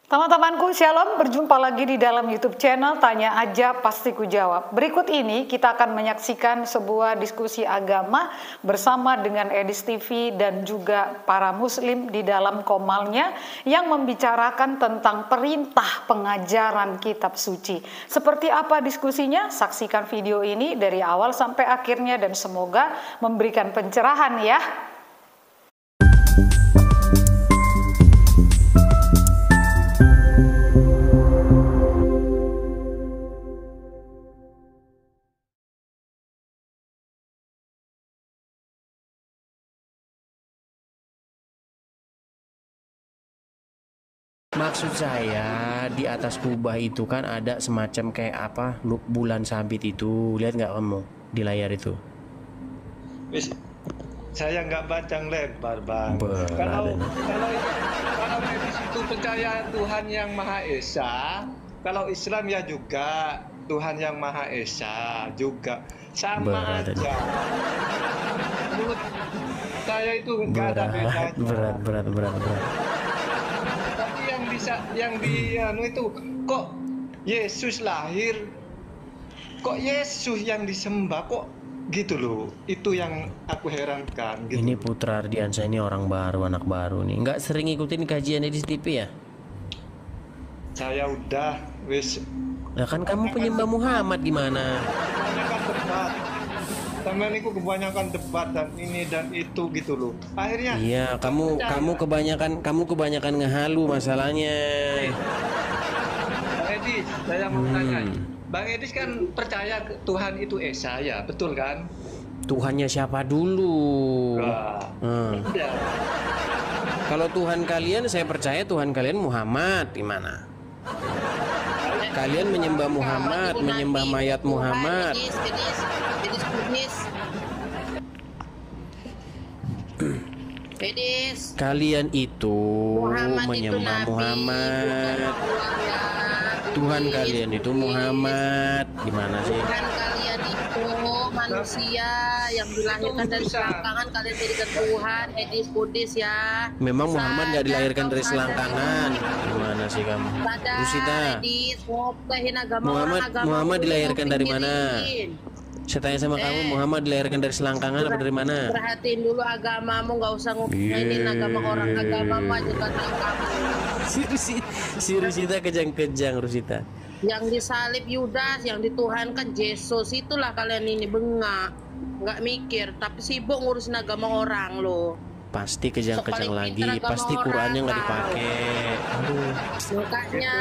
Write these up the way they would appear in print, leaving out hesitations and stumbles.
Teman-temanku, Shalom, berjumpa lagi di dalam YouTube channel Tanya Aja Pasti Ku Jawab. Berikut ini kita akan menyaksikan sebuah diskusi agama bersama dengan Edis TV dan juga para muslim di dalam komalnya yang membicarakan tentang perintah pengajaran kitab suci. Seperti apa diskusinya? Saksikan video ini dari awal sampai akhirnya dan semoga memberikan pencerahan ya. Maksud saya di atas kubah itu kan ada semacam kayak apa bulan sabit itu, lihat nggak kamu di layar itu? Saya nggak panjang lebar bang. Kalau di situ percaya Tuhan yang Maha Esa, kalau Islam ya juga Tuhan yang Maha Esa juga sama aja. Menurut saya itu nggak ada bedanya. Berat. Yang di itu kok Yesus lahir, kok Yesus yang disembah, kok gitu loh. Itu yang aku herankan gitu. Ini Putra Ardiansyah ini orang baru, anak baru nih, nggak sering ikutin kajian di TV ya? Saya udah wis. Nah kan kamu penyembah Muhammad gimana? Kebanyakan debat teman itu, kebanyakan debat dan ini dan itu gitu loh. Akhirnya iya, kamu kebanyakan ngehalu masalahnya. Bang Edis, saya mau tanya. Bang Edis kan percaya Tuhan itu Esa ya, betul kan? Tuhannya siapa dulu? Ya. Kalau Tuhan kalian, saya percaya Tuhan kalian Muhammad, gimana? Kalian menyembah Muhammad, menyembah mayat Muhammad. Kalian itu menyembah Muhammad. Tuhan kalian itu Muhammad. Gimana sih? Tuhan kalian itu manusia yang dilahirkan dari selangkangan, kalian jadikan Tuhan. Edis Budis ya. Memang Muhammad nggak dilahirkan dari selangkangan. Gimana sih kamu? Rusita. Muhammad dilahirkan dari mana? Saya tanya sama kamu, Muhammad dilahirkan dari selangkangan apa dari mana? Perhatiin dulu agamamu, nggak usah ngomongin agama orang. Agamamu aja kan kamu. Si Rusita kejang-kejang Rusita. Yang disalib Yudas, yang dituhankan Yesus, itulah kalian ini bengak, nggak mikir, tapi sibuk ngurusin agama orang loh. Pasti kejang-kejang lagi, pasti Qurannya nggak dipakai. Aduh. Makanya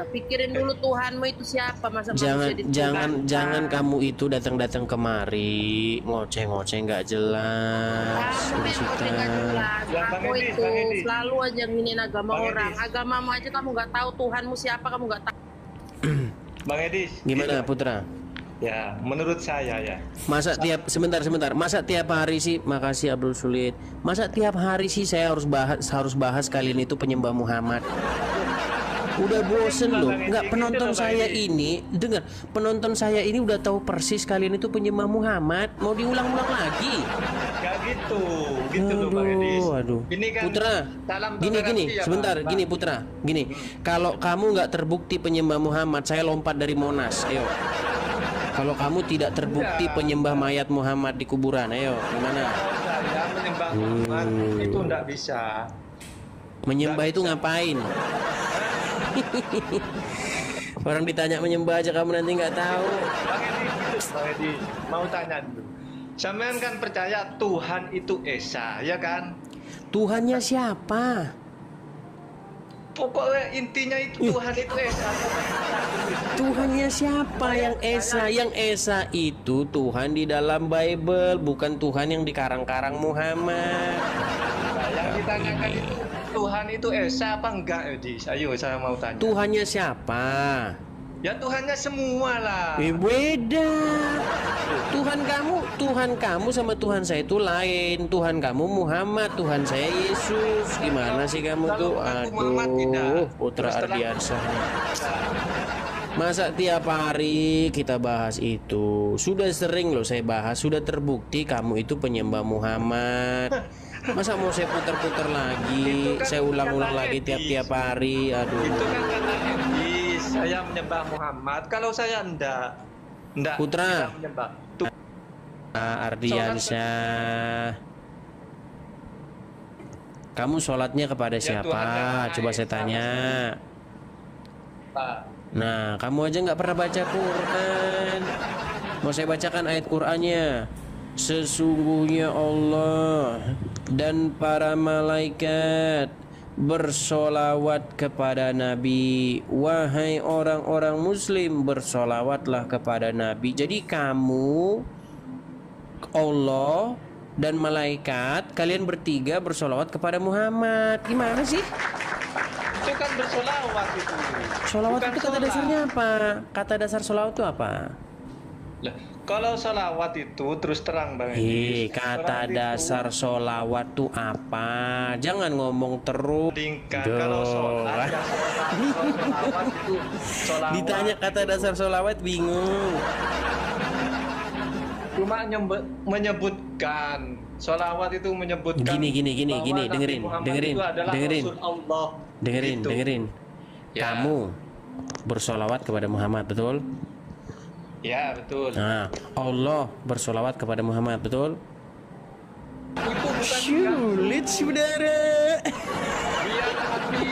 pikirin dulu Tuhanmu itu siapa, masa jangan kamu itu datang kemari ngoceh-ngoceh nggak jelas. Kamu itu selalu aja nginin agama orang. Agamamu aja kamu nggak tahu, Tuhanmu siapa kamu nggak tahu. Bang Edis, gimana Putra? Ya, menurut saya ya. Masa sebentar. Masa tiap hari sih, makasih Abdul Sulit. Masa tiap hari sih saya harus bahas kalian itu penyembah Muhammad. Udah bosen loh. Enggak, penonton saya ini, dengar, penonton saya ini udah tahu persis kalian itu penyembah Muhammad. Mau diulang-ulang lagi? Gak gitu loh Bang Edis. Aduh. Ini kan Putra, gini, ya, sebentar, gini Putra, gini. Kalau kamu nggak terbukti penyembah Muhammad, saya lompat dari Monas. Ayo. Kalau kamu tidak terbukti penyembah mayat Muhammad di kuburan, ayo gimana? Saya menyembah Muhammad itu enggak bisa. Menyembah itu ngapain? Orang ditanya menyembah aja kamu nanti nggak tahu. Bang Edi, mau tanya dulu. Sampean kan percaya Tuhan itu Esa, ya kan? Tuhannya siapa? Pokoknya intinya itu Tuhan itu Esa. Tuhannya siapa yang Esa? Yang Esa itu Tuhan di dalam Bible, bukan Tuhan yang dikarang-karang Muhammad. Yang ditanyakan itu Tuhan itu Esa apa enggak, Edi? Ayo saya mau tanya. Tuhannya siapa? Ya Tuhannya semua lah. Beda. Tuhan kamu sama Tuhan saya itu lain. Tuhan kamu Muhammad, Tuhan saya Yesus. Gimana sih kamu tuh? Aduh, Putra Ardiansyah. Masa tiap hari kita bahas itu? Sudah sering loh saya bahas, sudah terbukti kamu itu penyembah Muhammad. Masa mau saya putar-putar lagi, Itu kan saya ulang-ulang kata lagi Edis. tiap-tiap hari. Aduh. Itu kan kata Edis, saya menyembah Muhammad. Kalau saya enggak Putra. tidak menyembah. Ardiansyah, kamu sholatnya kepada Ya, siapa? Tuhan yang Coba Maha saya Esa. tanya. Pak. Nah, kamu aja nggak pernah baca Quran. Mau saya bacakan ayat Qurannya. Sesungguhnya Allah dan para malaikat bersolawat kepada Nabi. Wahai orang-orang muslim, bersolawatlah kepada Nabi. Jadi kamu, Allah dan malaikat, kalian bertiga bersolawat kepada Muhammad. Gimana sih? Itu kan bersolawat itu. Solawat Bukan itu kata sholat. dasarnya apa? Kata dasar solawat itu apa? Lah, kalau solawat itu terus terang Bang Edis. Kata Solawat itu dasar solawat tuh apa? Jangan ngomong terus. tingkat. Duh. Kalau sholat ya sholat. Kalau solawat itu solawat. Ditanya kata dasar solawat bingung. Cuma menyebutkan solawat itu menyebutkan Gini, bahwa Nabi dengerin, Muhammad dengerin, itu adalah dengerin. Rasul Allah. Gitu. Dengerin. Ya. Kamu bersolawat kepada Muhammad, betul? Ya betul. Nah, Allah bersolawat kepada Muhammad, betul? Itu bukan Sulit, saudara. biar tapi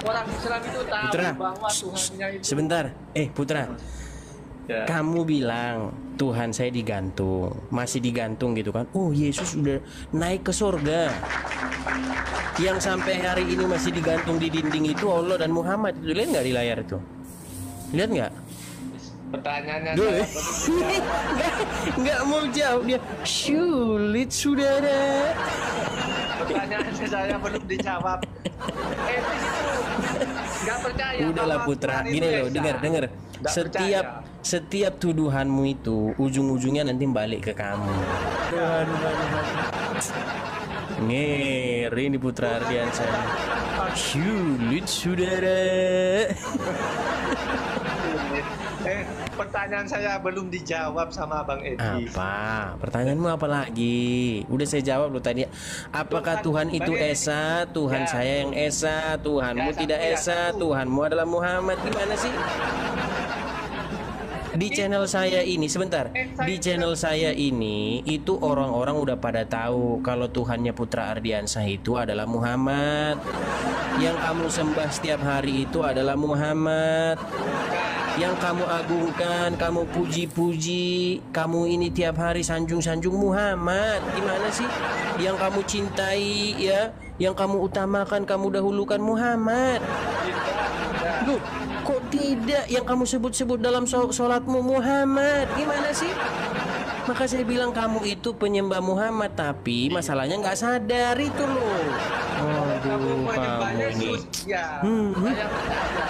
orang Islam itu tahu Putra, bahwa Tuhannya itu. Sebentar, Putra. Ya. Kamu bilang Tuhan saya digantung, masih digantung gitu kan? Oh, Yesus udah naik ke surga. Yang sampai hari ini masih digantung di dinding itu Allah dan Muhammad. Itu lihat nggak di layar itu? Lihat nggak? Pertanyaannya Duh, saya belum- nggak mau jawab dia. Sulit, saudara. pertanyaan saya belum dijawab. Etis itu nggak percaya. Udahlah bahwa Putra, Tuhan itu gini loh, esa. dengar. Nggak Setiap tuduhanmu itu ujung-ujungnya nanti balik ke kamu. Ngeri ini Putra Ardiansyah. Sulit, saudara. Pertanyaan saya belum dijawab sama Bang Edis. Apa? Pertanyaanmu apa lagi? Udah saya jawab loh tadi. Apakah Tuhan itu esa? Tuhan Ya. saya yang esa, Tuhanmu Ya, tidak satu, ya, esa, satu. Tuhanmu adalah Muhammad. Gimana sih? Di channel saya ini, sebentar. Di channel saya ini itu orang-orang udah pada tahu kalau Tuhannya Putra Ardiansyah itu adalah Muhammad. Yang kamu sembah setiap hari itu adalah Muhammad. Yang kamu agungkan, kamu puji-puji, kamu ini tiap hari sanjung-sanjung Muhammad. Gimana sih? Yang kamu cintai ya, yang kamu utamakan, kamu dahulukan Muhammad. Loh, kok tidak yang kamu sebut-sebut dalam sholatmu Muhammad? Gimana sih? Maka saya bilang kamu itu penyembah Muhammad, tapi masalahnya nggak sadar itu loh. Kamu Aduh, menyembah kamu ini. Yesus, ya. Hmm. Saya percaya.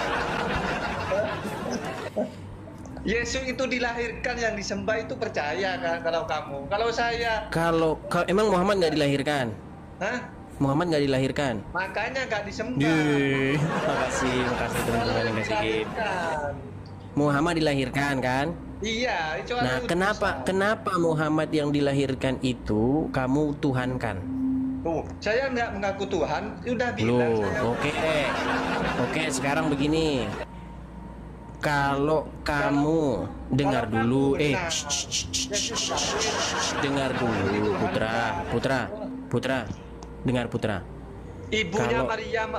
Yesus itu dilahirkan, yang disembah itu percaya kan kalau kamu. Kalau saya, Kalau emang Muhammad nggak dilahirkan? hah? Muhammad nggak dilahirkan? Makanya nggak disembah. Makasih teman-teman yang kasih gift. Dilahirkan. Muhammad dilahirkan kan? Iya, itu kan Nah, utusan. kenapa Muhammad yang dilahirkan itu kamu tuhankan? Tuh, saya nggak mengaku Tuhan, udah bilang Loh, saya. oke, sekarang begini. Kalau kamu dengar Kalau dulu, kamu, nah, dengar dulu, Putra, dengar Putra. Ibunya Kalau-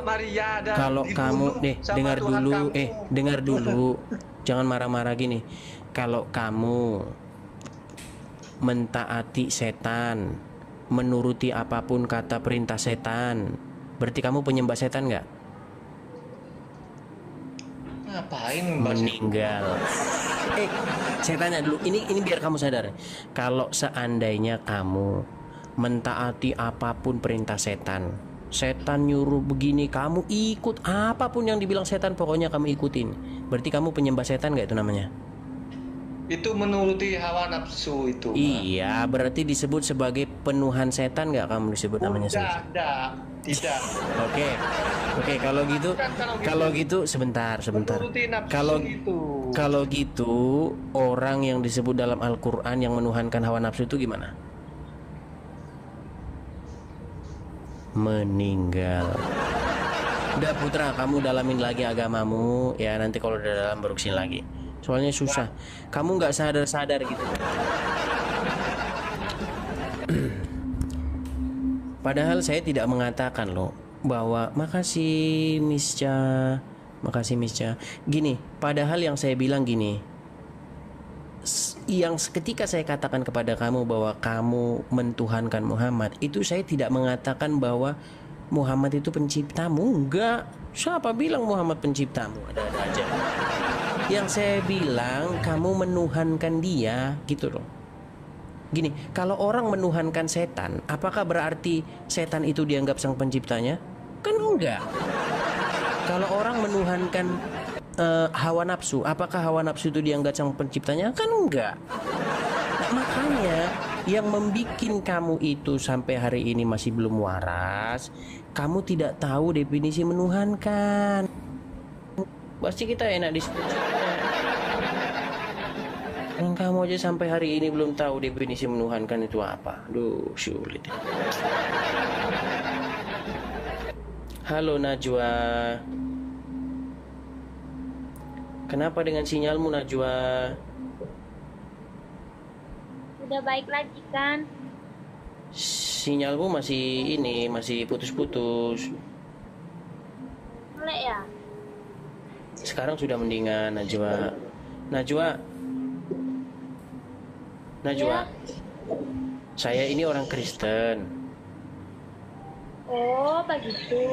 Maria ada Kalau dibunuh kamu sama dengar Tuhan dulu, kamu. dengar dulu, jangan marah-marah gini. Kalau kamu mentaati setan, menuruti apapun kata perintah setan, berarti kamu penyembah setan nggak? Ngapain Mbak? Meninggal. Saya tanya dulu, ini biar kamu sadar. Kalau seandainya kamu mentaati apapun perintah setan, setan nyuruh begini, kamu ikut apapun yang dibilang setan, pokoknya kamu ikutin. Berarti kamu penyembah setan nggak itu namanya? Itu menuruti hawa nafsu itu. Mbak. Iya, berarti disebut sebagai penuhan setan nggak kamu disebut namanya? Tidak. Oke, kalau gitu sebentar. Menuruti nafsu Kalau itu. Kalau gitu, orang yang disebut dalam Al-Quran yang menuhankan hawa nafsu itu gimana? meninggal. Udah Putra, kamu dalamin lagi agamamu ya, nanti kalau udah dalam baru kesini lagi. Soalnya susah. Kamu nggak sadar-sadar gitu. Padahal saya tidak mengatakan loh bahwa makasih Misca. Gini, padahal yang saya bilang gini. Yang ketika saya katakan kepada kamu bahwa kamu mentuhankan Muhammad, itu saya tidak mengatakan bahwa Muhammad itu penciptamu. Enggak. Siapa bilang Muhammad penciptamu? Ada-ada aja. Yang saya bilang kamu menuhankan dia, gitu loh. Gini, kalau orang menuhankan setan, apakah berarti setan itu dianggap sang penciptanya? Kan enggak. Kalau orang menuhankan hawa nafsu, apakah hawa nafsu itu dianggap sang penciptanya? Kan enggak. Nah, makanya yang membikin kamu itu sampai hari ini masih belum waras, kamu tidak tahu definisi menuhankan. Pasti kita enak diskusi. Dan kamu aja sampai hari ini belum tahu definisi menuhankan itu apa. Duh, sulit. Halo Najwa. Kenapa dengan sinyalmu Najwa? Udah baik lagi kan? Sinyalmu masih putus-putus. Melek ya? Sekarang sudah mendingan Najwa. Najwa. Ya. Saya ini orang Kristen. Oh, begitu.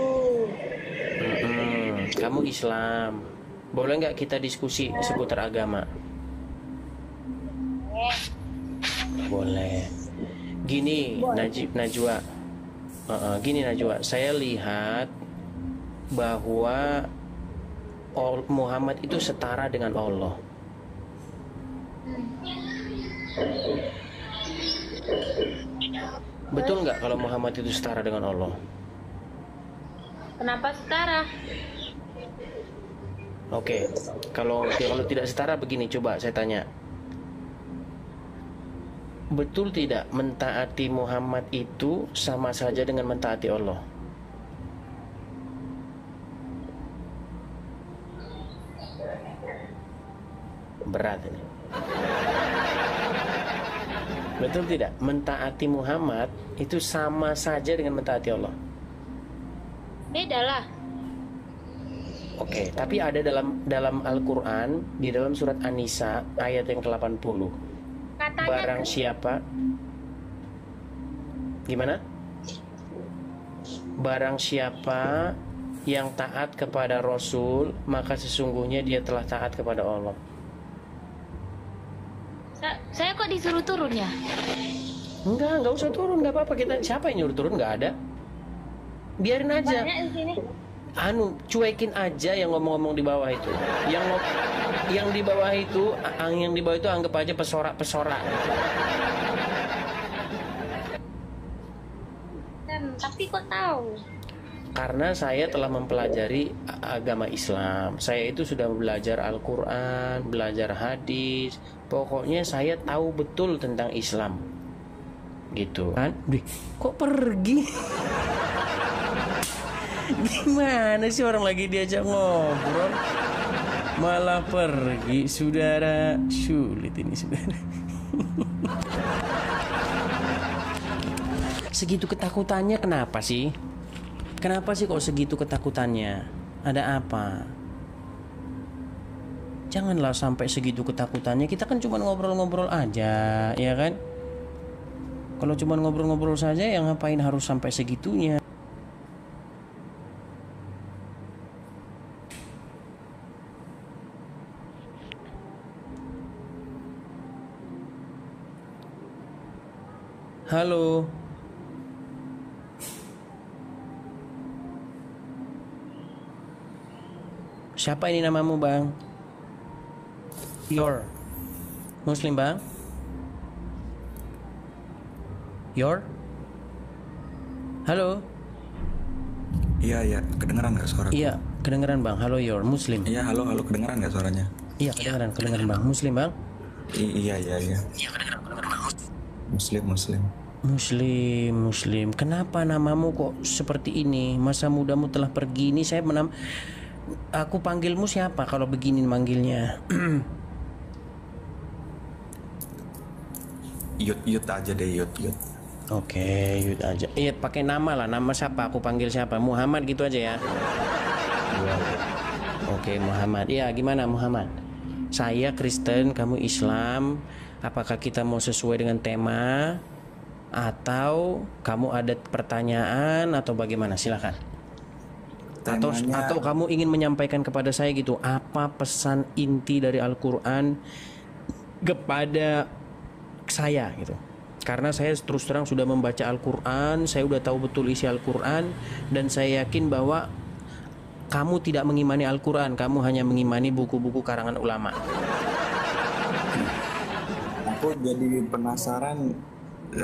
Kamu Islam. Boleh nggak kita diskusi seputar agama? Boleh. Gini, Najwa. Gini Najwa, saya lihat bahwa Muhammad itu setara dengan Allah. Betul nggak kalau Muhammad itu setara dengan Allah? Kenapa setara? Oke, kalau tidak setara begini, coba saya tanya. Betul tidak mentaati Muhammad itu sama saja dengan mentaati Allah? Berat ini. Betul tidak? Mentaati Muhammad itu sama saja dengan mentaati Allah? Beda lah. Oke, tapi ada dalam Al-Quran, di dalam surat An-Nisa ayat yang ke-80. Katanya Barang siapa? Gimana? Barang siapa yang taat kepada Rasul, maka sesungguhnya dia telah taat kepada Allah. saya kok disuruh turun ya? Enggak usah turun, enggak apa-apa. Siapa yang nyuruh turun? Enggak ada. Biarin aja. Banyak di sini. Cuekin aja yang ngomong-ngomong di bawah itu. Yang di bawah itu, anggap aja pesorak-pesorak. Tapi kok tahu? Karena saya telah mempelajari agama Islam. Saya itu sudah belajar Al-Quran, belajar hadis. Pokoknya saya tahu betul tentang Islam. Gitu kan? Kok pergi? Gimana sih orang lagi diajak ngobrol malah pergi, saudara? Sulit ini, saudara. Segitu ketakutannya kenapa sih? Kenapa sih kok segitu ketakutannya? Ada apa? Janganlah sampai segitu ketakutannya. Kita kan cuma ngobrol-ngobrol aja, ya kan? Kalau cuma ngobrol-ngobrol saja, yang ngapain harus sampai segitunya? Halo. Siapa ini namamu, Bang? Yor. Muslim, Bang? Yor? Halo? Iya, kedengeran nggak suara? Iya, kedengeran, Bang. Halo, Yor. Muslim. Iya, halo, kedengeran nggak suaranya? Iya, kedengeran, Bang. Muslim, Bang? Iya. Iya, kedengeran, Bang. Muslim. Muslim, Muslim. Kenapa namamu kok seperti ini? Masa mudamu telah pergi. Ini saya aku panggilmu siapa kalau begini manggilnya? Yud aja deh, Yud. Oke, Yud aja. Iya, pakai nama lah. Nama siapa? Aku panggil siapa? Muhammad gitu aja ya. Oke, Muhammad. Iya, gimana Muhammad? Saya Kristen, kamu Islam. Apakah kita mau sesuai dengan tema? Atau kamu ada pertanyaan atau bagaimana? Silakan. Atau kamu ingin menyampaikan kepada saya gitu, apa pesan inti dari Al-Quran kepada saya gitu. Karena saya terus terang sudah membaca Al-Quran, saya udah tahu betul isi Al-Quran, dan saya yakin bahwa kamu tidak mengimani Al-Quran, kamu hanya mengimani buku-buku karangan ulama. Aku jadi penasaran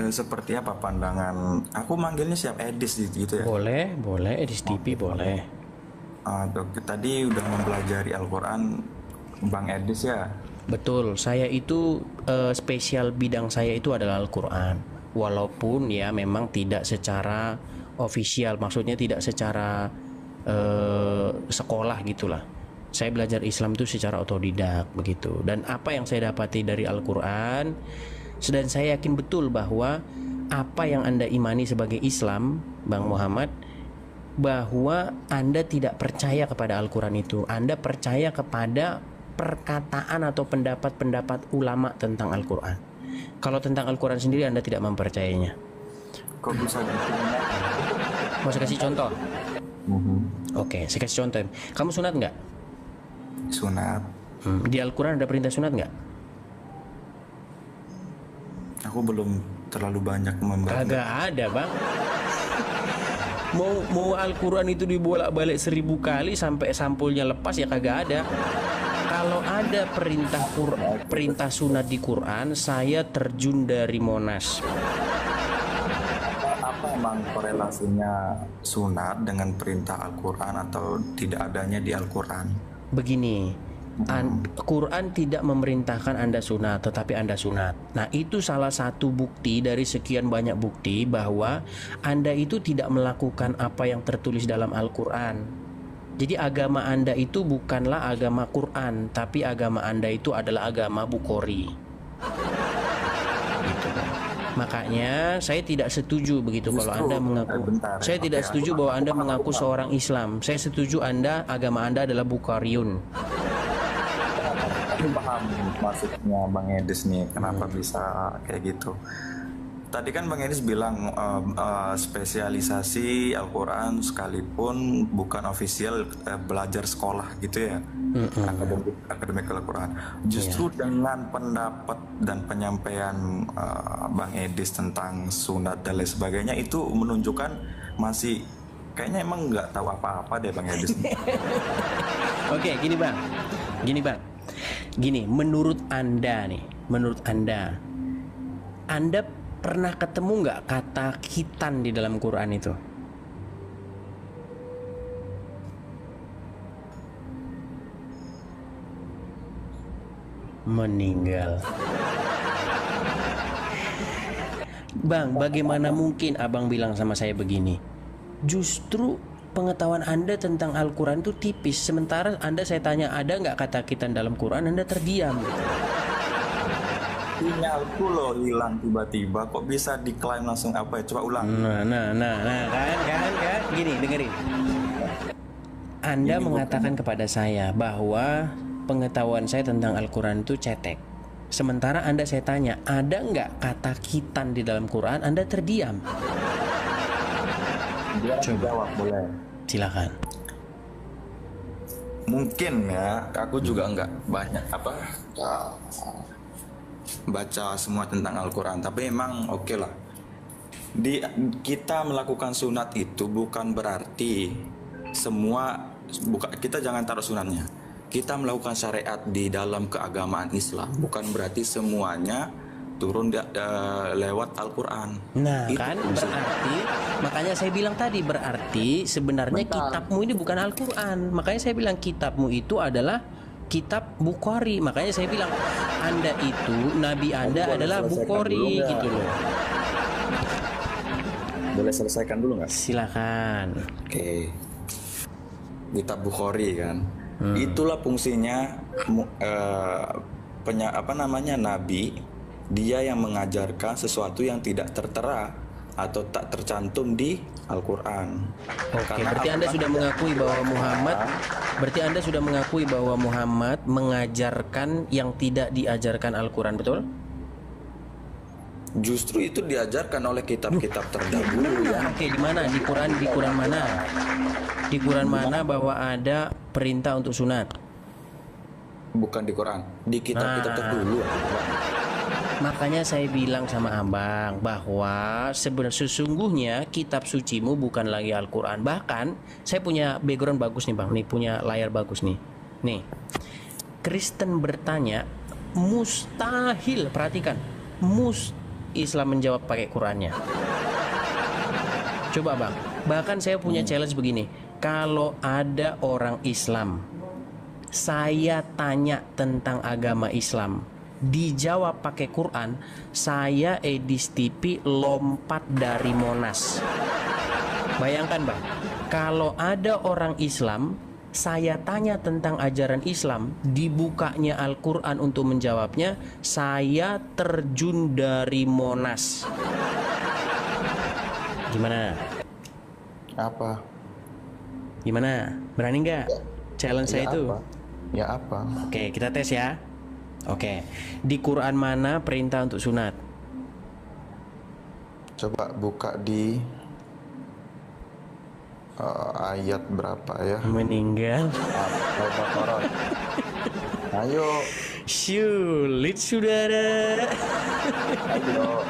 seperti apa pandangan. Aku manggilnya siap Edis gitu ya. Boleh Edis TV boleh. Tadi udah mempelajari Al-Quran Bang Edis ya. Betul, saya itu spesial bidang saya itu adalah Al-Quran. Walaupun ya memang tidak secara ofisial, maksudnya tidak secara sekolah gitulah. Saya belajar Islam itu secara otodidak begitu. Dan apa yang saya dapati dari Al-Quran, dan saya yakin betul bahwa apa yang Anda imani sebagai Islam, Bang Muhammad, bahwa Anda tidak percaya kepada Al-Quran itu. Anda percaya kepada perkataan atau pendapat-pendapat ulama tentang Al-Quran. Kalau tentang Al-Quran sendiri Anda tidak mempercayainya. Kok bisa gitu? Mau saya kasih contoh? Oke, saya kasih contoh. Kamu sunat nggak? Sunat. Di Al-Quran ada perintah sunat nggak? Aku belum terlalu banyak membaca. Kagak ada, Bang. Mau Al-Quran itu dibolak-balik 1000 kali sampai sampulnya lepas ya kagak ada. Kalau ada perintah sunat di Quran, saya terjun dari Monas. Apa emang korelasinya sunat dengan perintah Al-Quran atau tidak adanya di Al-Quran? Begini, Quran tidak memerintahkan Anda sunat, tetapi Anda sunat. Nah, itu salah satu bukti dari sekian banyak bukti bahwa Anda itu tidak melakukan apa yang tertulis dalam Al-Quran. Jadi agama Anda itu bukanlah agama Quran, tapi agama Anda itu adalah agama Bukhari. Gitu. Makanya saya tidak setuju begitu kalau Anda mengaku. Saya tidak setuju bahwa Anda mengaku seorang Islam. Saya setuju agama Anda adalah Bukhariyun. Paham maksudnya Bang Edis nih, kenapa bisa kayak gitu. Tadi kan Bang Edis bilang spesialisasi Al-Quran sekalipun bukan ofisial, belajar sekolah gitu ya, akademik Al-Quran. Justru dengan pendapat dan penyampaian Bang Edis tentang sunat dan lain sebagainya, itu menunjukkan masih kayaknya emang nggak tahu apa-apa deh Bang Edis. Oke, gini Bang. Gini, menurut Anda, Anda pernah ketemu nggak kata khitan di dalam Quran itu? Meninggal. Bang, bagaimana mungkin abang bilang sama saya begini? Justru pengetahuan Anda tentang Al-Quran itu tipis. Sementara saya tanya, ada nggak kata khitan dalam Quran, Anda terdiam. Sinyalku loh hilang tiba-tiba, kok bisa diklaim langsung apa ya? Coba ulang. Nah, kan, gini, dengerin. Anda mengatakan kepada saya bahwa pengetahuan saya tentang Al-Quran itu cetek. Sementara saya tanya, ada nggak kata khitan di dalam Quran, Anda terdiam. Coba jawab, boleh. Silakan. Mungkin ya, aku juga nggak banyak baca semua tentang Al-Quran, tapi emang oke lah. Kita melakukan sunat itu bukan berarti kita jangan taruh sunatnya. Kita melakukan syariat di dalam keagamaan Islam bukan berarti semuanya turun lewat Al-Quran. Nah itu kan berarti, makanya saya bilang tadi, berarti sebenarnya kitabmu ini bukan Al-Quran. Makanya saya bilang kitabmu itu adalah kitab Bukhari. Makanya saya bilang Anda itu, Nabi Anda adalah Bukhari gitu loh. Boleh selesaikan dulu nggak? Silakan. Oke. Kitab Bukhari kan. Itulah fungsinya nabi. Dia yang mengajarkan sesuatu yang tidak tertera atau tak tercantum di Al-Quran. Oke, berarti Anda sudah mengakui bahwa Muhammad mengajarkan yang tidak diajarkan Al-Quran, betul? Justru itu diajarkan oleh kitab-kitab terdahulu ya. Oke, di mana? Di Quran mana? Di Quran mana bahwa ada perintah untuk sunat? Bukan di Quran, di kitab-kitab terdahulu. Makanya saya bilang sama abang bahwa sesungguhnya kitab sucimu bukan lagi Al-Quran. Bahkan saya punya background bagus nih bang, nih punya layar bagus nih. Nih, Kristen bertanya, mustahil, perhatikan, Islam menjawab pakai Qurannya. Coba bang, bahkan saya punya challenge begini, kalau ada orang Islam, saya tanya tentang agama Islam, dijawab pakai Quran, saya Edis TV lompat dari Monas. Bayangkan bang, kalau ada orang Islam, saya tanya tentang ajaran Islam, dibukanya Al-Quran untuk menjawabnya, saya terjun dari Monas. Gimana? Apa? Gimana? Berani nggak? Challenge saya itu. Ya apa? Oke, kita tes ya. Oke, di Quran mana perintah untuk sunat? Coba buka di ayat berapa ya? Meninggal. Al-Baqarah. Ayo. Sulit saudara. Ayo.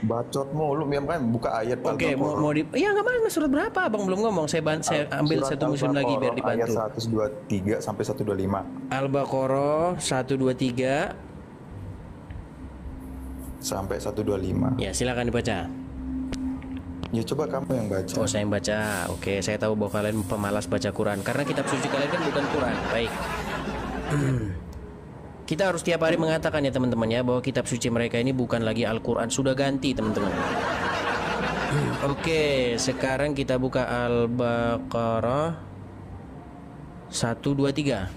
Bacot mulu, kan buka ayat. Oke, mau di, ya nggak apa-apa, surat berapa? Abang belum ngomong. Saya ambil satu muslim lagi biar dibantu. Ayat 123 sampai 125. Al-Baqarah 123 sampai 125. Ya, silakan dibaca. Ya coba kamu yang baca. Oh, saya yang baca. Oke, saya tahu bahwa kalian pemalas baca Quran karena kitab suci kalian kan bukan Quran. Baik. Kita harus tiap hari mengatakan ya teman-teman ya, bahwa kitab suci mereka ini bukan lagi Al-Quran, sudah ganti teman-teman. Oke, sekarang kita buka Al-Baqarah 123.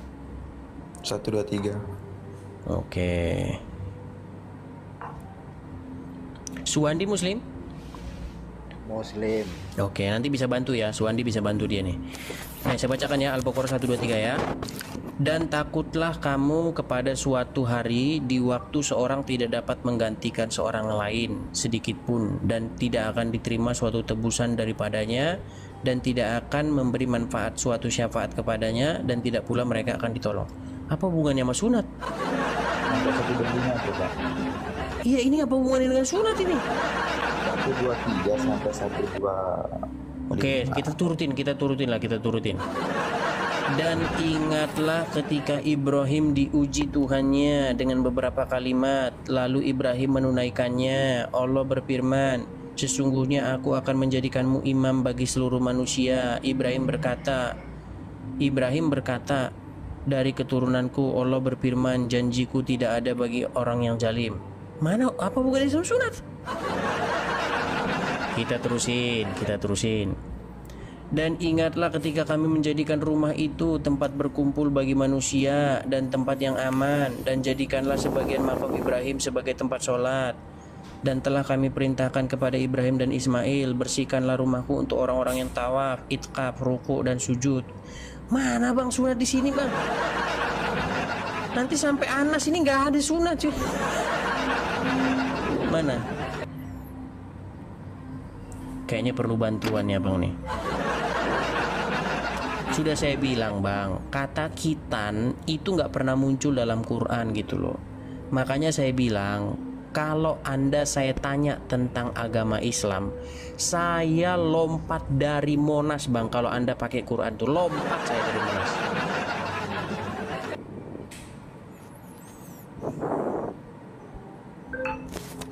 123. Oke. Suwandi Muslim? Muslim. Oke, nanti bisa bantu ya, Suwandi bisa bantu dia nih. Nah, saya bacakan ya Al-Baqarah 123 ya. Dan takutlah kamu kepada suatu hari di waktu seorang tidak dapat menggantikan seorang lain sedikit pun, dan tidak akan diterima suatu tebusan daripadanya, dan tidak akan memberi manfaat suatu syafaat kepadanya, dan tidak pula mereka akan ditolong. Apa hubungannya sama sunat? Sampai 125 coba. Iya, ini apa hubungannya dengan sunat ini? 123 sampai 125. Oke, kita turutin. Dan ingatlah ketika Ibrahim diuji Tuhannya dengan beberapa kalimat, lalu Ibrahim menunaikannya. Allah berfirman, sesungguhnya aku akan menjadikanmu imam bagi seluruh manusia. Ibrahim berkata, dari keturunanku. Allah berfirman, janjiku tidak ada bagi orang yang zalim. Mana, apa bukan Islam sunat? Kita terusin. Dan ingatlah ketika kami menjadikan rumah itu tempat berkumpul bagi manusia dan tempat yang aman, dan jadikanlah sebagian makam Ibrahim sebagai tempat sholat. Dan telah kami perintahkan kepada Ibrahim dan Ismail, bersihkanlah rumahku untuk orang-orang yang tawaf, itikaf, ruku dan sujud. Mana bang sunat di sini bang? Nanti sampai Anas ini nggak ada sunat cuy. Mana? Kayaknya perlu bantuan ya bang nih. Sudah saya bilang bang, kata khitan itu nggak pernah muncul dalam Quran gitu loh. Makanya saya bilang, kalau Anda saya tanya tentang agama Islam, saya lompat dari Monas bang. Kalau Anda pakai Quran tuh lompat saya dari Monas.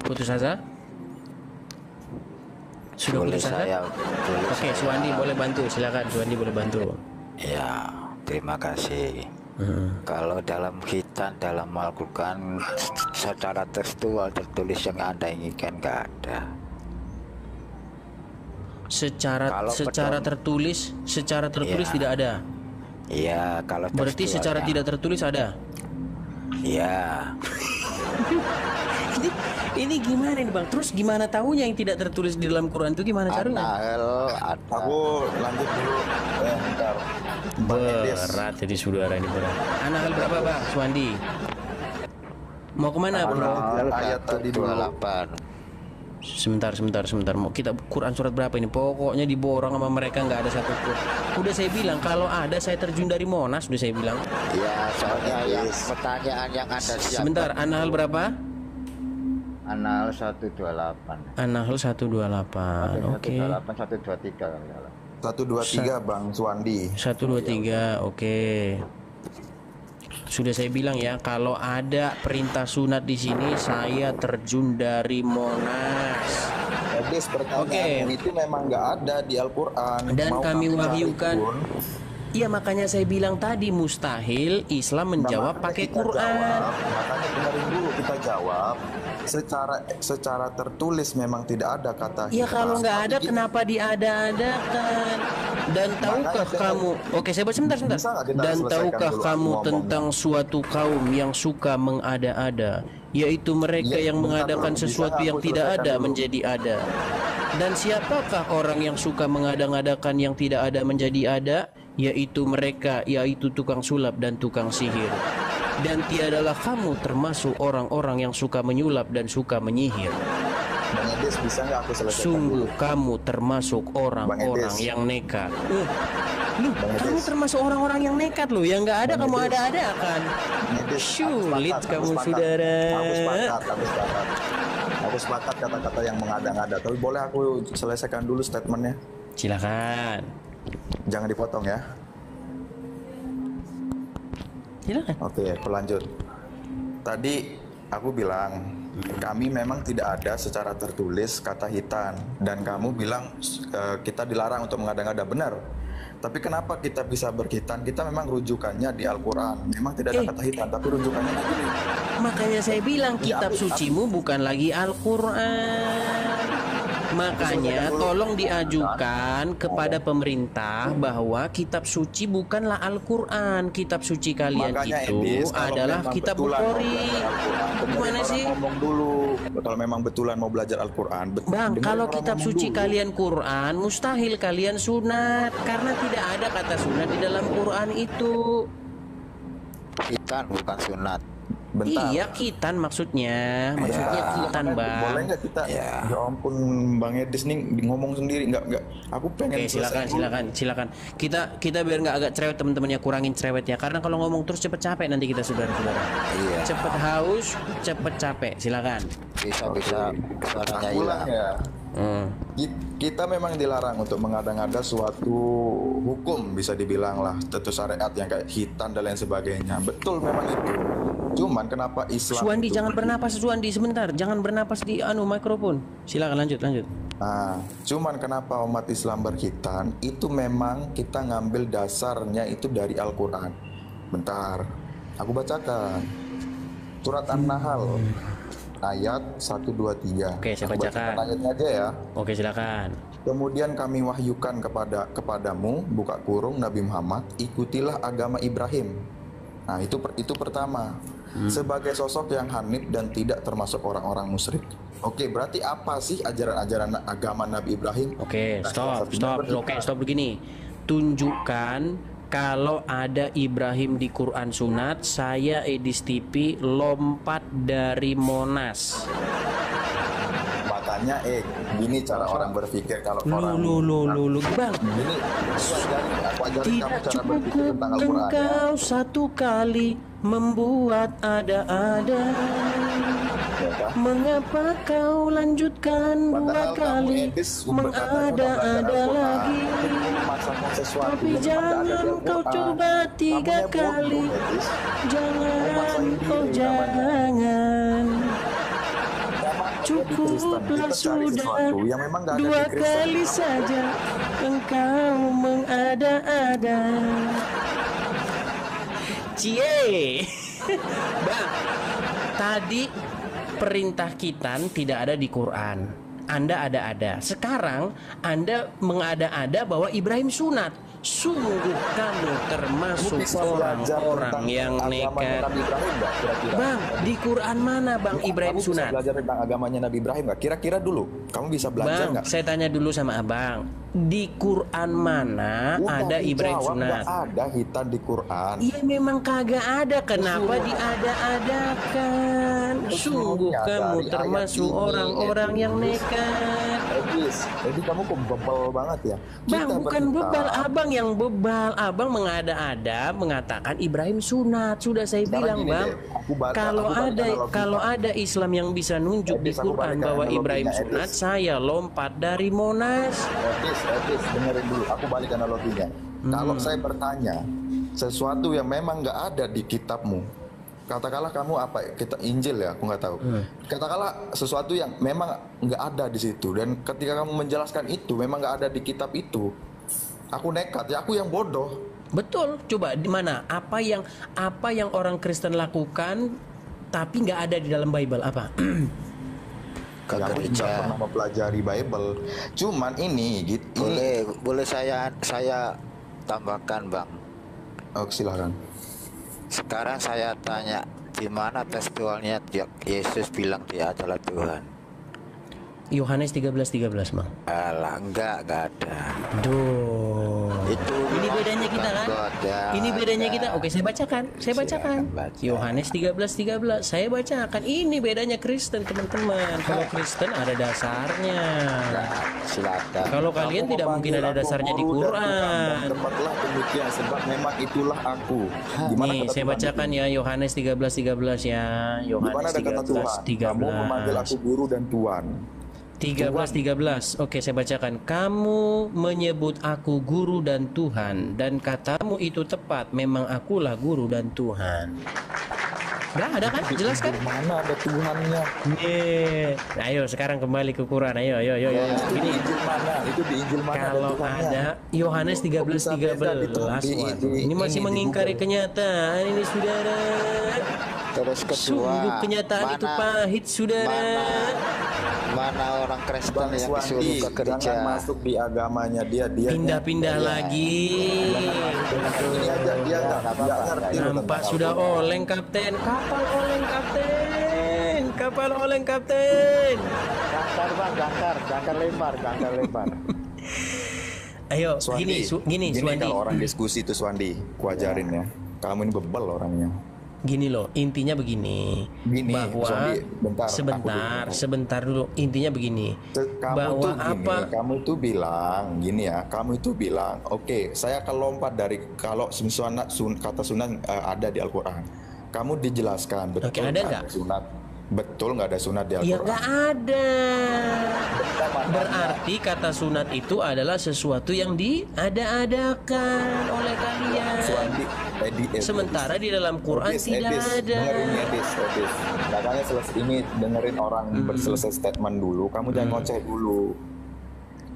Putus asa? Sudah Boleh putus asa? Oke, Suwandi boleh bantu, silakan Suwandi boleh bantu. Ya, terima kasih. Kalau dalam khitan, dalam Al-Quran secara tekstual tertulis yang Anda inginkan nggak ada. Secara tertulis tidak ada. Iya, kalau Berarti secara tidak tertulis ada. Iya. Ini gimana nih Bang? Terus gimana tahunya yang tidak tertulis di dalam Quran itu gimana caranya? Ada. Aku lanjut dulu. Bentar. Berat jadi saudara ini berat. An-Nahl berapa Bang Suwandi? Mau kemana bro? Ayat tadi 28. Sebentar. Mau kita Quran surat berapa ini? Pokoknya diborong sama mereka, nggak ada satu pun. Udah saya bilang kalau ada saya terjun dari Monas. Udah saya bilang. Iya, soalnya yang pertanyaan yang ada di Sebentar, An-Nahl berapa? An-Nahl 128. An-Nahl 128. Oke. 128, 123 kalau nggak salah. 123 Bang Suwandi. 123. Oke. Sudah saya bilang ya, kalau ada perintah sunat di sini saya terjun dari Monas. Edis, pertanyaan itu memang nggak ada di Al-Quran. Dan Mau kami kamu wahyukan. cari pun, Iya, makanya saya bilang tadi mustahil Islam menjawab makanya pakai kita Quran. jawab, makanya dengerin dulu kita jawab. Secara tertulis memang tidak ada kata Ya hitam. kalau nggak ada Tapi kenapa diada-adakan? Dan tahukah Makanya kamu? Oke, saya sebentar. Bisa nggak kita Dan selesaikan tahukah dulu kamu ngomongnya? tentang suatu kaum yang suka mengada-ada, yaitu mereka Ya, yang bentar mengadakan dulu. Bisa sesuatu nggak yang aku tidak selesaikan ada dulu? menjadi ada. Dan siapakah orang yang suka mengada-ngadakan yang tidak ada menjadi ada? Yaitu mereka, yaitu tukang sulap dan tukang sihir. Dan tiadalah kamu termasuk orang-orang yang suka menyulap dan suka menyihir. Bang Edis, bisa nggak aku selesaikan Sungguh dulu? kamu termasuk orang-orang Edis. yang nekat. Bang Kamu Edis. termasuk orang-orang yang nekat loh. Yang nggak ada Bang kamu Edis. ada-ada kan. Bang Edis, Sulit aku kamu sepakat. saudara. Aku sepakat kata-kata yang mengada-ngada. Tapi boleh aku selesaikan dulu statementnya? Silakan. Jangan dipotong ya. Silakan. Oke, aku lanjut. Tadi aku bilang kami memang tidak ada secara tertulis kata hitan, dan kamu bilang kita dilarang untuk mengada-ngada. Benar. Tapi kenapa kita bisa berkhitan? Kita memang rujukannya di Al-Quran. Memang tidak ada kata hitan, tapi rujukannya di sini. Makanya saya bilang kitab aku- sucimu bukan lagi Al-Quran. Makanya tolong diajukan kepada pemerintah bahwa kitab suci bukanlah Al-Quran. Kitab suci kalian Makanya, itu Edis, kalau adalah memang kitab betulan mau Bukhari. belajar Al-Quran, dengerin Gimana orang sih? ngomong dulu. Kalau memang betulan mau belajar Al-Quran, Bang, dengerin kalau orang kitab ngomong suci dulu. kalian Quran, mustahil kalian sunat karena tidak ada kata sunat di dalam Quran itu. Hitan bukan sunat. Bentar. Iya, kitan maksudnya kitan, Boleh Bang. nggak kita? Ya ampun, Bang Edis nih ngomong sendiri. Nggak. Aku pengen Oke, selesai dulu. silakan. Kita biar nggak agak cerewet teman-teman ya, kurangin cerewet ya. Karena kalau ngomong terus cepet capek nanti kita saudara-saudara. Iya. Cepet haus, cepet capek. Silakan. Bisa suaranya Aku ulang hilang. ya. Hmm. Kita memang dilarang untuk mengada-ngada suatu hukum, bisa dibilang lah, tentu syariat yang kayak hitan dan lain sebagainya. Betul memang itu. Cuman kenapa Islam Suwandi itu- jangan bernapas, Suwandi sebentar. Jangan bernapas di mikrofon. Silakan lanjut. Nah, cuman kenapa umat Islam berkhitan itu memang kita ngambil dasarnya itu dari Al-Quran. Bentar, aku bacakan. Surat An-Nahl ayat 123. Oke, saya Aku bacakan. ayatnya aja ya. Oke, silakan. Kemudian kami wahyukan kepadamu, buka kurung, Nabi Muhammad, ikutilah agama Ibrahim. Nah, itu pertama. Sebagai sosok yang hanif dan tidak termasuk orang-orang musyrik. Oke, berarti apa sih ajaran-ajaran agama Nabi Ibrahim? Oke, Nah, stop. berkhitan. Oke, stop begini. Tunjukkan kalau ada Ibrahim di Quran sunat, saya Edis TV lompat dari Monas. Makanya gini cara orang berpikir kalau orang Lu, Bang. Gini, aku ajarin kamu Tidak cara cukup berpikir tentang Al-Quran ya. engkau satu kali membuat ada-ada. Ya kan? Mengapa kau lanjutkan dua Padahal kamu kali Edis berkata udah mengada-ada belajar Al-Quran. lagi? Kamu memaksakan sesuatu Tapi yang tidak ada di jangan kau Al-Quran. coba tiga Kamunya bodoh, kali. Edis. Jangan, maksain diri oh namanya. jangan. Kita Cukuplah cari sudah sesuatu yang memang nggak ada dua di Kristen. kali saja engkau mengada-ada. Cie. Bang, tadi perintah khitan tidak ada di Quran. Anda ada-ada. Sekarang Anda mengada-ada bahwa Ibrahim sunat. Sungguh kamu termasuk orang-orang yang nekat. Bang, di Quran mana Bang Ibrahim sunat? Belajar tentang agamanya Nabi Ibrahim nggak? Kira-kira dulu, kamu bisa belajar nggak? Bang, saya tanya dulu sama Abang. Di Quran mana ada Ibrahim sunat? Nggak ada hitam di Quran. Iya memang kagak ada. Kenapa diada-adakan? Sungguh kamu termasuk orang-orang yang nekat. Jadi kamu kok bebal banget ya? Bang, bukan bebal, Abang yang bebal. Abang mengada-ada mengatakan Ibrahim sunat. Sudah saya bilang, Bang. Kalau ada Islam yang bisa nunjuk di Quran bahwa Ibrahim sunat, saya lompat dari Monas. Edis, dengerin dulu. Aku balik analoginya. Kalau saya bertanya sesuatu yang memang nggak ada di kitabmu, katakanlah kamu apa? Kita Injil ya, aku nggak tahu. Katakanlah sesuatu yang memang nggak ada di situ, dan ketika kamu menjelaskan itu memang nggak ada di kitab itu, aku nekat ya, aku yang bodoh. Betul. Coba di mana? Apa yang orang Kristen lakukan tapi nggak ada di dalam Bible apa? Ya, aku tidak pernah mempelajari Bible. Cuman ini gitu. Boleh saya tambahkan, Bang. Oh, silakan. Sekarang saya tanya, di mana tekstualnya Yesus bilang dia adalah Tuhan? Yohanes 13:13, Bang. Alah, enggak ada. Duh. Ini bedanya kita kan? Ini bedanya kita. Oke, saya bacakan. Yohanes 13:13. Saya bacakan. Ini bedanya Kristen, teman-teman. Kalau Kristen ada dasarnya. Silakan. Kalau kalian tidak mungkin ada dasarnya di Quran. Tempatlah demikian, sebab memang itulah aku. Nih, saya bacakan ya Yohanes 13:13 ya. Yohanes 13:13. Kamu memanggil aku guru dan tuan. 13. Oke, saya bacakan. Kamu menyebut aku guru dan Tuhan, dan katamu itu tepat. Memang akulah guru dan Tuhan. Udah ada kan? Jelas kan? Mana ada Tuhannya? Nih, ayo sekarang kembali ke Quran. Ayo. Ini Injil mana? Itu di Injil mana? kalau ada Yohanes 13:13. Ini masih mengingkari kenyataan ini, saudara. Terus kedua, Sungguh kenyataan itu pahit, saudara. Mana orang Kristen yang disuruh ke gereja? Jangan masuk di agamanya dia Pindah-pindah lagi. Dia nggak ngerti. Nampak sudah oleng, Kapten. Kapal oleng, Kapten. Jangkar, Bang, jangkar lebar. Ayo, Swandi, gini, Swandi. Kalau orang diskusi itu Swandi, kuajarin ya. Kamu ini bebel orangnya. Gini loh, intinya begini. Bahwa Swandi, sebentar dulu. Intinya begini. Kamu tuh bilang gini ya. Kamu itu bilang, oke, saya akan lompat dari kalau kata sunat ada di Al-Quran. Kamu dijelaskan betul. Oke, ada nggak? Sunat. Betul nggak ada sunat di Al-Quran? Ya nggak ada. Berarti kata sunat itu adalah sesuatu yang diada-adakan oleh kalian. Sementara di dalam Quran tidak ada. Edis. Makanya selesai ini dengerin orang berselesai statement dulu. Kamu jangan ngoceh dulu.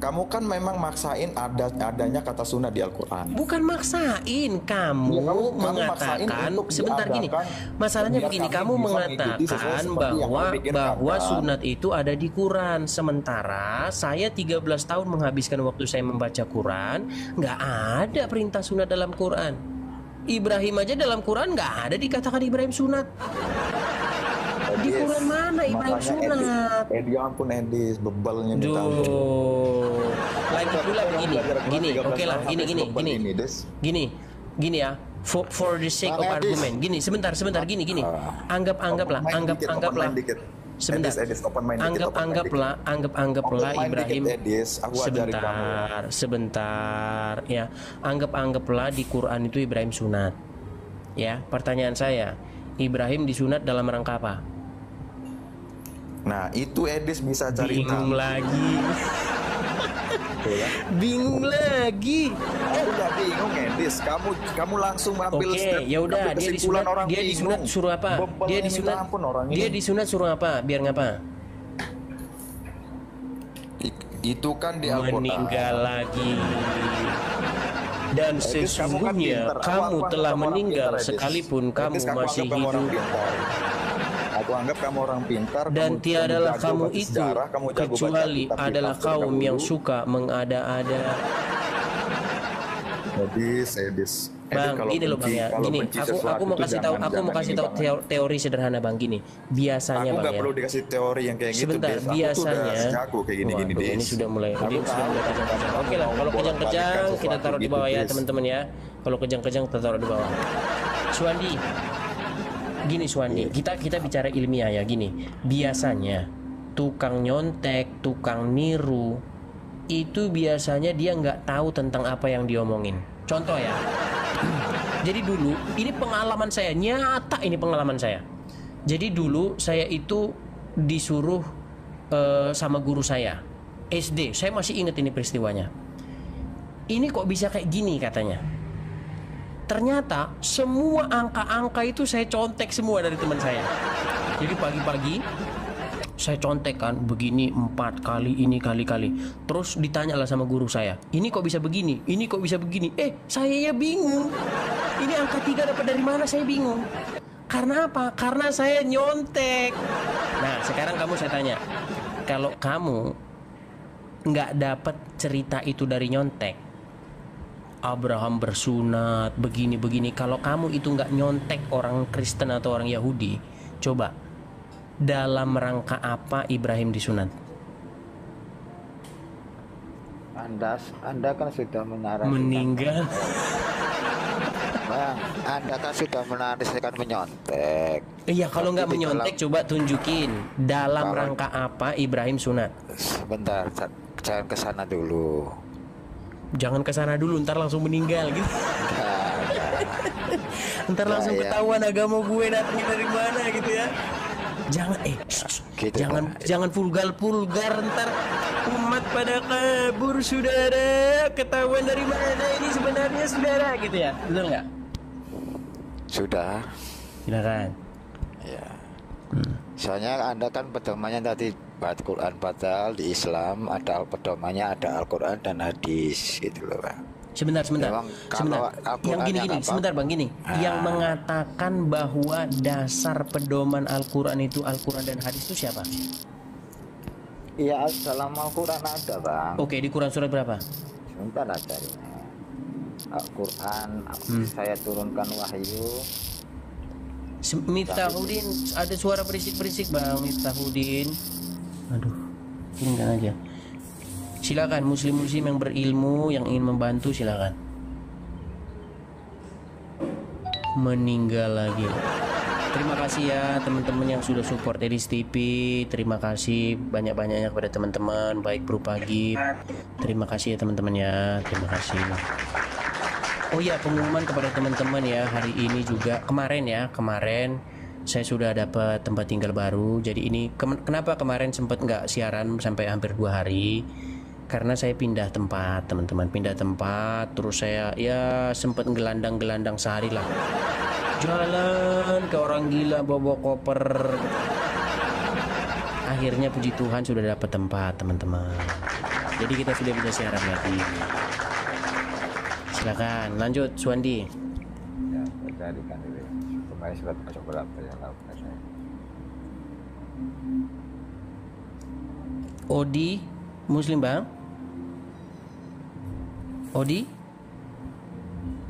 Kamu kan memang maksain adanya kata sunat di Al-Quran. Bukan maksain, kamu mengatakan sebentar gini. Masalahnya begini, kamu mengatakan bahwa sunat itu ada di Quran. Sementara saya 13 tahun menghabiskan waktu saya membaca Quran, nggak ada perintah sunat dalam Quran. Ibrahim aja dalam Quran nggak ada dikatakan Ibrahim sunat. Di Quran mana Ibrahim sunat? Ya ampun Edis, bebalnya minta ampun. Lagi pula begini, oke lah, gini ya, for the sake of argument, gini, sebentar, gini, anggaplah, anggaplah Ibrahim, sebentar, ya, anggaplah di Quran itu Ibrahim sunat, ya, pertanyaan saya, Ibrahim disunat dalam rangka apa? Nah, itu Edis bisa cari bingung lagi. Bingung lagi. Aku nggak bingung, Edis. Kamu langsung ambil step. Ya udah, dia disunat suruh apa? Dia disunat suruh apa? Biar ngapa? Itu kan di Al-Quran. Meninggal lagi. Dan sesungguhnya kamu telah meninggal sekalipun kamu masih hidup. Aku anggap kamu orang pintar. Dan tiadalah kamu baca itu sejarah, kamu jago baca kecuali kitab-kitab adalah terlebih kaum dahulu. yang suka mengada-ada. Sedis. Bang, gini loh Bang ya. Gini, aku mau kasih tahu teori sederhana Bang gini. Biasanya aku Bang nggak ya. perlu dikasih teori yang kayak Sebentar, gitu. Des. Aku tuh biasanya udah jago kayak gini-gini, waduh, Des. ini sudah mulai kejang-kejang. Oke lah, kalau Bolak-balik kejang-kejang sesuatu kita taruh di gitu, bawah ya Des. teman-teman ya. Kalau kejang-kejang kita taruh di bawah. Suwandi, gini Suwandi, kita bicara ilmiah ya gini. Biasanya tukang nyontek, tukang niru itu biasanya dia nggak tahu tentang apa yang diomongin. Contoh ya. Jadi dulu ini pengalaman saya nyata, ini pengalaman saya. Jadi dulu saya itu disuruh sama guru saya SD. Saya masih ingat ini peristiwanya. Ini kok bisa kayak gini katanya. Ternyata semua angka-angka itu saya contek semua dari teman saya. Jadi pagi-pagi saya contek kan begini 4 kali, ini kali-kali. Terus ditanyalah sama guru saya, ini kok bisa begini, ini kok bisa begini. Saya ya bingung. Ini angka 3 dapat dari mana, saya bingung. Karena apa? Karena saya nyontek. Nah sekarang saya tanya, kalau kamu nggak dapat cerita itu dari nyontek, Abraham bersunat begini-begini, kalau kamu itu nggak nyontek orang Kristen atau orang Yahudi, coba dalam rangka apa Ibrahim disunat? Anda kan sudah menyarankan Meninggal. Bang, Anda kan sudah menarasikan menyontek. Iya, kalau nggak Tapi di menyontek coba tunjukin dalam rangka apa Ibrahim sunat. Sebentar, jangan ke sana dulu. Jangan ke sana dulu, ntar langsung meninggal gitu. Ntar langsung ketahuan agama gue datangnya dari mana gitu ya. Jangan Gitu, jangan vulgar ntar umat pada kabur saudara, ketahuan dari mana ini sebenarnya saudara gitu ya. Betul nggak? Sudah. Silakan. Ya. Soalnya Anda kan pedomannya tadi Al-Quran, padahal di Islam ada pedomannya, ada Al-Quran dan hadis gitu loh Bang. Sebentar. Memang Sebentar. Yang gini, sebentar Bang gini. Yang mengatakan bahwa dasar pedoman Al-Quran itu Al-Quran dan hadis itu siapa? Iya, dalam Al-Quran ada Bang. Oke, di Quran surat berapa? Sebentar aja ini. Al-Quran saya turunkan wahyu. Miftahudin, ada suara berisik-berisik Bang Miftahudin. Aduh, tinggal aja. Silakan muslim-muslim yang berilmu yang ingin membantu silakan. Meninggal lagi. Terima kasih ya teman-teman yang sudah support Edis TV. Terima kasih banyak-banyaknya kepada teman-teman baik berupa gift. Terima kasih ya teman-teman ya. Terima kasih. Oh ya, pengumuman kepada teman-teman ya, hari ini juga kemarin saya sudah dapat tempat tinggal baru. Jadi ini kenapa kemarin sempat nggak siaran sampai hampir 2 hari? Karena saya pindah tempat teman-teman, pindah tempat, terus saya ya sempat gelandang sehari lah, jalan ke orang gila bawa koper. Akhirnya puji Tuhan sudah dapat tempat teman-teman, jadi kita sudah bisa siaran lagi. Silakan lanjut Suwandi. Ya, carikan dulu. Kemarin surat berapa ya lakukan saya. Odi Muslim Bang. Odi?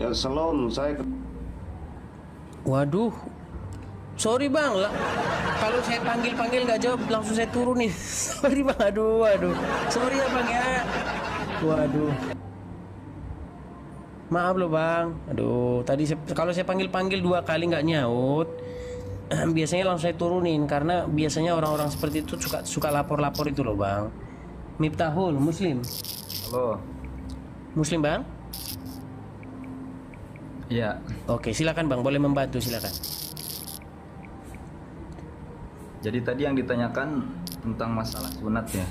Ya salam, saya Waduh, sorry Bang lah. Kalau saya panggil nggak jawab, langsung saya turunin. Sorry Bang, aduh. Sorry ya Bang ya. Waduh. Maaf loh Bang. Aduh, tadi kalau saya panggil 2 kali nggak nyaut, biasanya langsung saya turunin karena biasanya orang-orang seperti itu suka lapor itu loh Bang. Miftahul Muslim. Halo. Muslim Bang? Iya. Oke, silakan Bang, boleh membantu silakan. Jadi tadi yang ditanyakan tentang masalah sunat ya.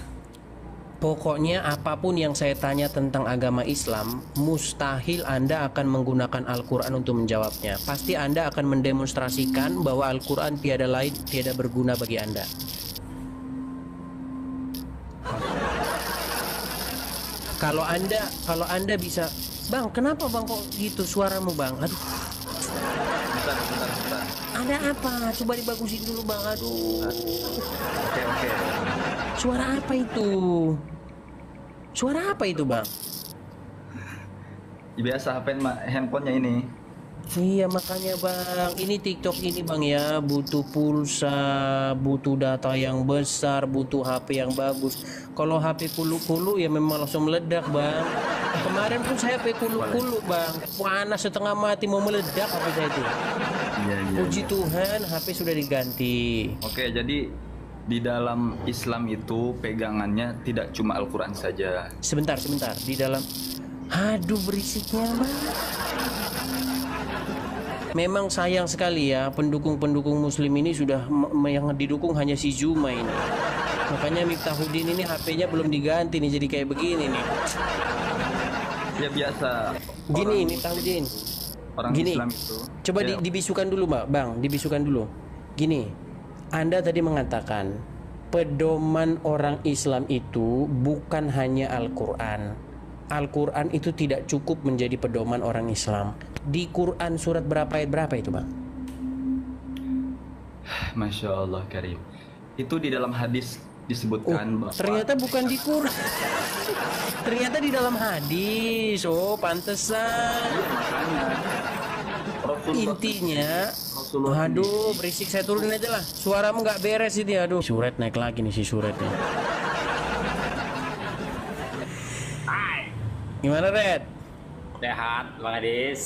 Pokoknya apapun yang saya tanya tentang agama Islam, mustahil Anda akan menggunakan Al-Quran untuk menjawabnya. Pasti Anda akan mendemonstrasikan bahwa Al-Quran tiada berguna bagi Anda. Kalau Anda bisa, Bang, kenapa Bang kok gitu suaramu Bang? Aduh. Bentar. Ada apa? Coba dibagusin dulu bang. Aduh. Oke. Suara apa itu? Suara apa itu bang? Biasa handphonenya ini. Iya makanya bang, ini TikTok ini bang ya butuh pulsa, butuh data yang besar, butuh HP yang bagus. Kalau HP kulu-kulu ya memang langsung meledak bang. Kemarin pun saya HP kulu-kulu bang, panas setengah mati mau meledak HP saya itu. Iya. Puji Tuhan HP sudah diganti. Oke, jadi di dalam Islam itu pegangannya tidak cuma Al-Quran saja. Sebentar, di dalam, aduh berisiknya bang. Memang sayang sekali ya pendukung-pendukung muslim ini sudah yang didukung hanya si Zuma ini. Makanya Miftahuddin ini HP-nya belum diganti nih jadi kayak begini nih. Ya biasa. Gini Miftahuddin. Orang gini, Islam itu. Coba ya. dibisukan dulu bang, dibisukan dulu. Gini, Anda tadi mengatakan pedoman orang Islam itu bukan hanya Al-Quran. Al-Quran itu tidak cukup menjadi pedoman orang Islam. Di Quran surat berapa ayat berapa itu bang? Masya Allah Karim. Itu di dalam hadis disebutkan bahwa ternyata bukan di Quran. Ternyata di dalam hadis. Oh pantesan. Intinya, aduh berisik, saya turunin aja lah. Suaramu nggak beres ini, aduh. Suret naik lagi nih si Suret nih. Gimana Red? Sehat Bang Adis.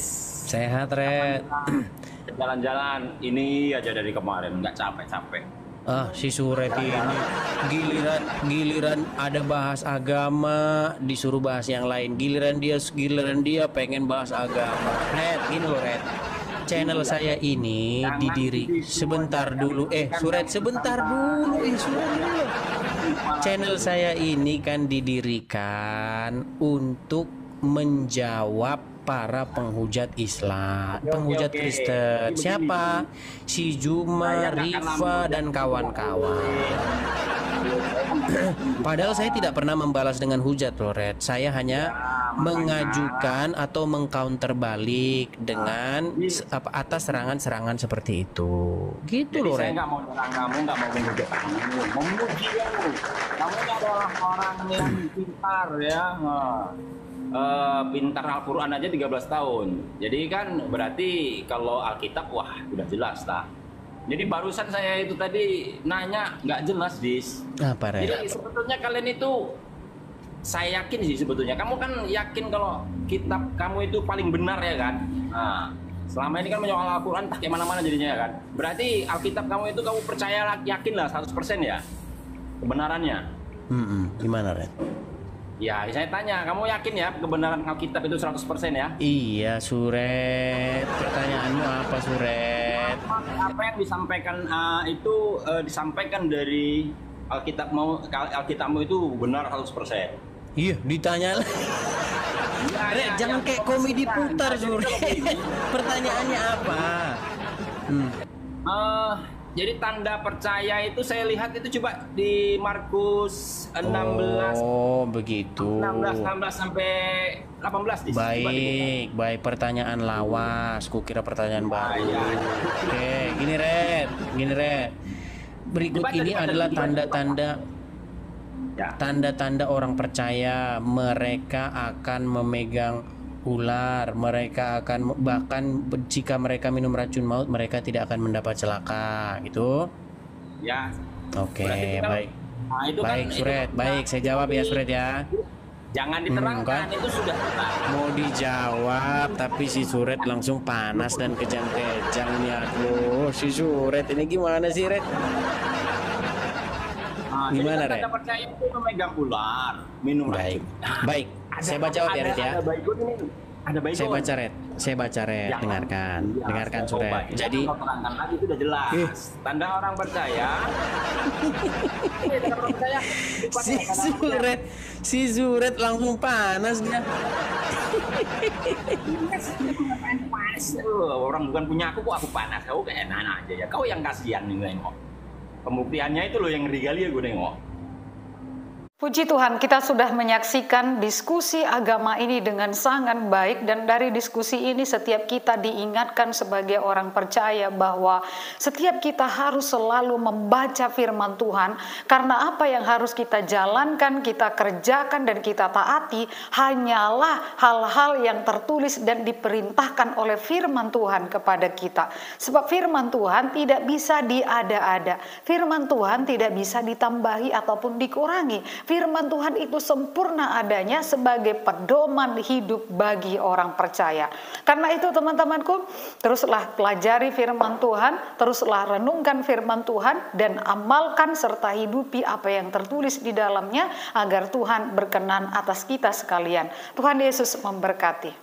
Sehat Red. Jalan-jalan ini aja dari kemarin nggak capek-capek. Ah si Suret ini giliran ada bahas agama disuruh bahas yang lain. Giliran dia pengen bahas agama. Red, gini loh Red. Channel saya ini didiri sebentar dulu. Suret sebentar dulu. Suret dulu. Channel saya ini kan didirikan untuk menjawab para penghujat Islam, penghujat Kristen. Siapa? Si Zuma, Rifa, dan kawan-kawan. Padahal saya tidak pernah membalas dengan hujat loh Red. Saya hanya mengajukan atau mengcounter balik dengan atas serangan-serangan seperti itu. Gitu loh Red. Saya nggak mau nyerang kamu, nggak mau menghujat kamu, memuji kamu. Kamu adalah orang yang pintar ya. Pintar Al-Quran aja 13 tahun. Jadi kan berarti kalau Alkitab wah udah jelas lah. Jadi barusan saya itu tadi nanya nggak jelas Dis. Apa Red? Jadi sebetulnya kalian itu, saya yakin sih sebetulnya kamu kan yakin kalau kitab kamu itu paling benar ya kan. Nah, selama ini kan menyoal Al-Quran tak kemana-mana jadinya ya kan. Berarti Alkitab kamu itu kamu percaya yakin lah 100% ya kebenarannya. Gimana Red? Ya, saya tanya, kamu yakin ya kebenaran Alkitab itu 100% ya? Iya, Suret. Pertanyaanmu apa, Suret? Apa yang disampaikan itu disampaikan dari Alkitabmu itu benar 100%. Iya, ditanya lah. Red, jangan kayak komedi putar, Suret. Pertanyaannya apa? Jadi tanda percaya itu saya lihat itu coba di Markus 16. Oh, begitu. 16 sampai 18. Baik, pertanyaan lawas. Kukira pertanyaan baru. Oke, gini Red. Berikut ini adalah tanda-tanda orang percaya. Mereka akan memegang ular, mereka akan, bahkan jika mereka minum racun maut mereka tidak akan mendapat celaka, gitu ya. Oke, baik. Baik Suret, baik, saya jawab ya Suret ya. Jangan diterangkan, itu sudah mau dijawab tapi si Suret langsung panas dan kejang-kejang nih. Aduh, si Suret ini gimana sih Red? Gimana Red? Tanda percaya itu memegang ular, minum racun. Baik. Saya baca ya Red ya. Ada baik. Saya baca Red. Dengarkan Suret. Jadi terangkan lagi itu udah jelas. Tanda orang percaya. Si Suret langsung panas dia. Orang bukan punya aku kok aku panas. Kau kayak enak aja ya. Kau yang kasihan nih nengok. Pembuktiannya itu loh yang ngeri kali ya gue nengok. Puji Tuhan, kita sudah menyaksikan diskusi agama ini dengan sangat baik, dan dari diskusi ini setiap kita diingatkan sebagai orang percaya bahwa setiap kita harus selalu membaca firman Tuhan, karena apa yang harus kita jalankan, kita kerjakan dan kita taati hanyalah hal-hal yang tertulis dan diperintahkan oleh firman Tuhan kepada kita. Sebab firman Tuhan tidak bisa diada-ada, firman Tuhan tidak bisa ditambahi ataupun dikurangi. Firman Tuhan itu sempurna adanya sebagai pedoman hidup bagi orang percaya. Karena itu teman-temanku, teruslah pelajari firman Tuhan, teruslah renungkan firman Tuhan, dan amalkan serta hidupi apa yang tertulis di dalamnya, agar Tuhan berkenan atas kita sekalian. Tuhan Yesus memberkati.